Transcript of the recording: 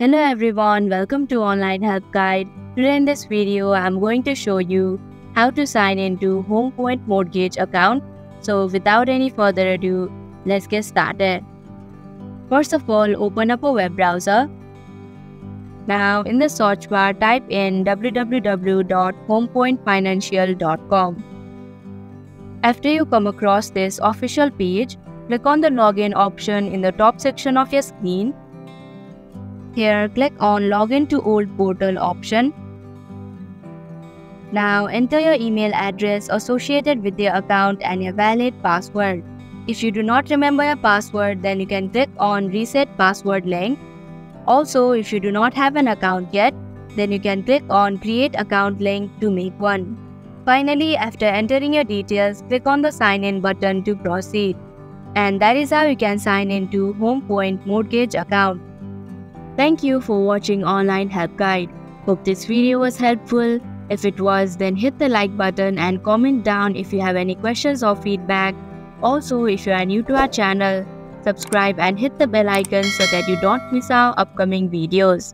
Hello everyone, welcome to Online Help Guide. Today in this video, I'm going to show you how to sign into Home Point Mortgage account. So without any further ado, let's get started. First of all, open up a web browser. Now in the search bar, type in www.homepointfinancial.com. After you come across this official page, click on the login option in the top section of your screen. Here, click on Login to Old Portal option. Now, enter your email address associated with your account and your valid password. If you do not remember your password, then you can click on Reset Password link. Also, if you do not have an account yet, then you can click on Create Account link to make one. Finally, after entering your details, click on the Sign In button to proceed. And that is how you can sign into Home Point Mortgage account. Thank you for watching Online Help Guide. Hope this video was helpful. If it was, then hit the like button and comment down if you have any questions or feedback. Also, if you are new to our channel, subscribe and hit the bell icon so that you don't miss our upcoming videos.